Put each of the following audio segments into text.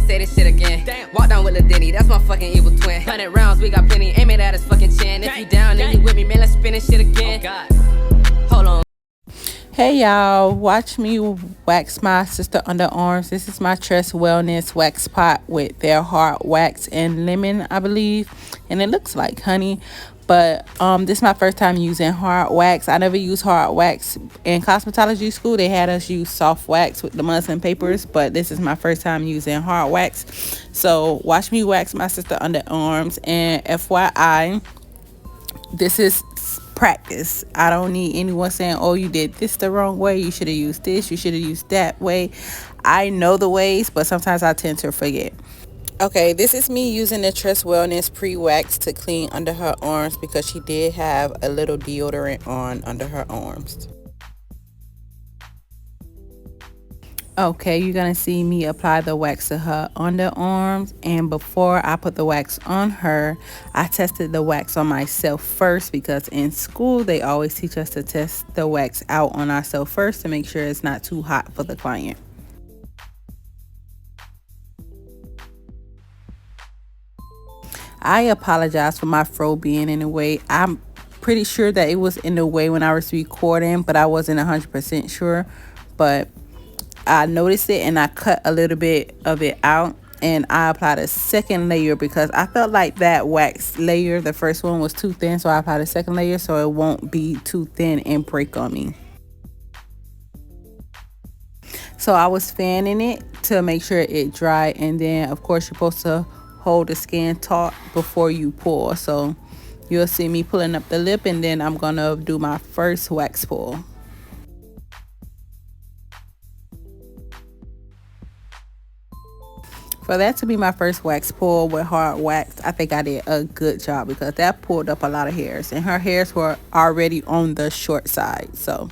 say this shit again. Damn. Walk down with Lil Denny, that's my fucking evil twin. 100 rounds, we got plenty, aim it at his fucking chin. If you down and you with me, man, let's spin this shit again. Oh God. Hold on. Hey y'all, watch me wax my sister underarms. This is my Trust Wellness wax pot with their hard wax and lemon, I believe, and it looks like honey. But this is my first time using hard wax. I never used hard wax in cosmetology school. They had us use soft wax with the muslin papers, but this is my first time using hard wax. So watch me wax my sister underarms. And FYI, this is practice. I don't need anyone saying, oh, you did this the wrong way, you should have used this, you should have used that way. I know the ways, but sometimes I tend to forget. Okay, this is me using the Trust Wellness pre-wax to clean under her arms because she did have a little deodorant on under her arms. Okay, you're going to see me apply the wax to her underarms, and before I put the wax on her, I tested the wax on myself first because in school they always teach us to test the wax out on ourselves first to make sure it's not too hot for the client. I apologize for my fro being in the way. I'm pretty sure that it was in the way when I was recording, but I wasn't 100% sure. But I noticed it and I cut a little bit of it out, and I applied a second layer because I felt like that wax layer, the first one, was too thin, so I applied a second layer so it won't be too thin and break on me. So I was fanning it to make sure it dried, and then of course you're supposed to hold the skin taut before you pull. So you'll see me pulling up the lip, and then I'm gonna do my first wax pull. For that to be my first wax pull with hard wax, I think I did a good job because that pulled up a lot of hairs, and her hairs were already on the short side. So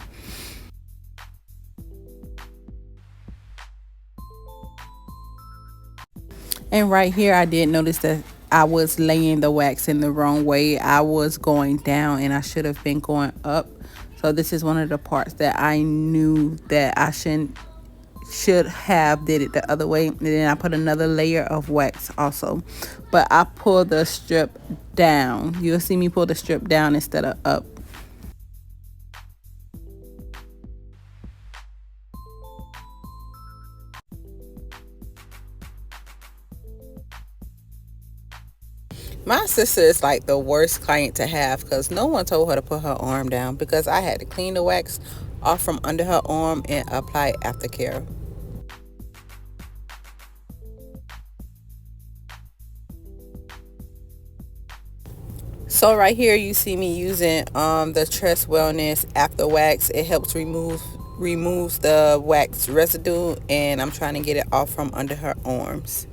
and right here I did notice that I was laying the wax in the wrong way. I was going down and I should have been going up. So this is one of the parts that I knew that I should have did it the other way, and then I put another layer of wax also, but I pulled the strip down. You'll see me pull the strip down instead of up. My sister is like the worst client to have because no one told her to put her arm down because I had to clean the wax off from under her arm and apply aftercare. So right here you see me using the Trust Wellness After Wax. It helps removes the wax residue, and I'm trying to get it off from under her arms.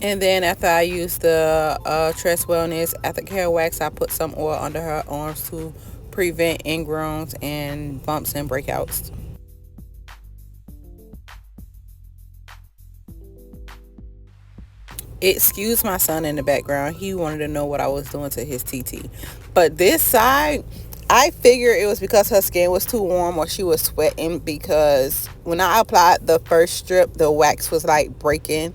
And then after I use the Trust Wellness Aftercare Wax, I put some oil under her arms to prevent ingrowns and bumps and breakouts. Excuse my son in the background. He wanted to know what I was doing to his TT. But this side, I figured it was because her skin was too warm or she was sweating, because when I applied the first strip, the wax was like breaking,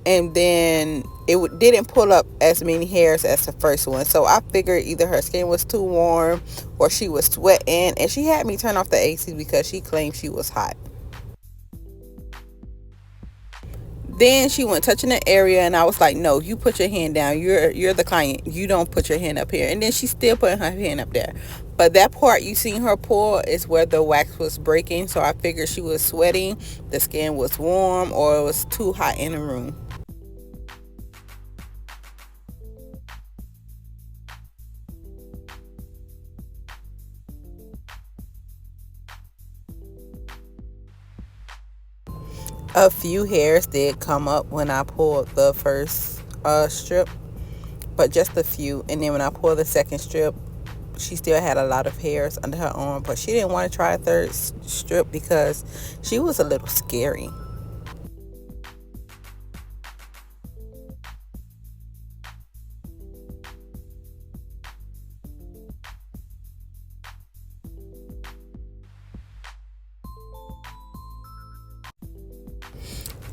and then it didn't pull up as many hairs as the first one. So I figured either her skin was too warm or she was sweating, and she had me turn off the AC because she claimed she was hot. Then she went touching the area, and I was like, no, you put your hand down. You're the client. You don't put your hand up here. And then she's still putting her hand up there. But that part you seen her pull is where the wax was breaking. So I figured she was sweating, the skin was warm, or it was too hot in the room. A few hairs did come up when I pulled the first strip, but just a few. And then when I pulled the second strip, she still had a lot of hairs under her arm, but she didn't want to try a third strip because she was a little scary.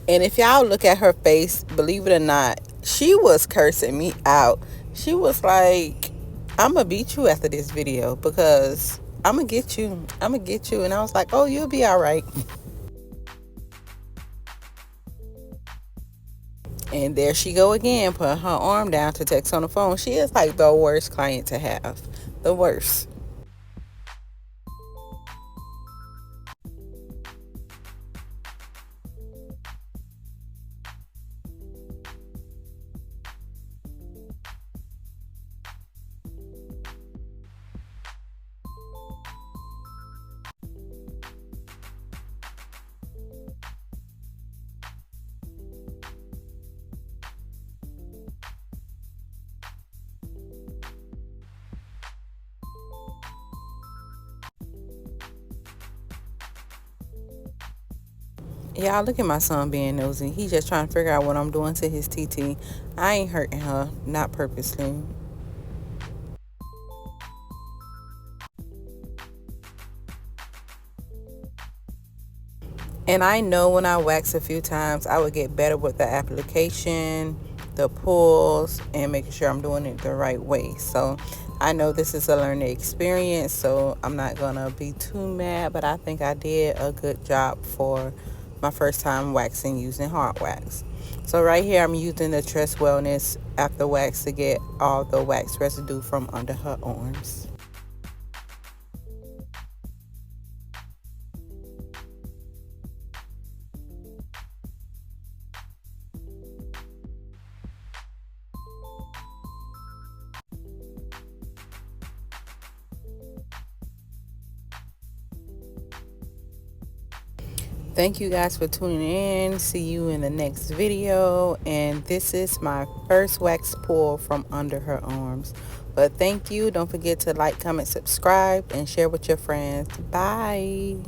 And if y'all look at her face, believe it or not, she was cursing me out. She was like, I'm going to beat you after this video because I'm going to get you. I'm going to get you. And I was like, oh, you'll be all right. And there she go again, putting her arm down to text on the phone. She is like the worst client to have. The worst. Y'all, look at my son being nosy. He just trying to figure out what I'm doing to his TT. I ain't hurting her, not purposely. And I know when I wax a few times, I would get better with the application, the pulls, and making sure I'm doing it the right way. So I know this is a learning experience, so I'm not going to be too mad, but I think I did a good job for my first time waxing using hard wax. So right here, I'm using the Tress Wellness After Wax to get all the wax residue from under her arms. Thank you guys for tuning in. See you in the next video. And this is my first wax pull from under her arms. But thank you. Don't forget to like, comment, subscribe, and share with your friends. Bye.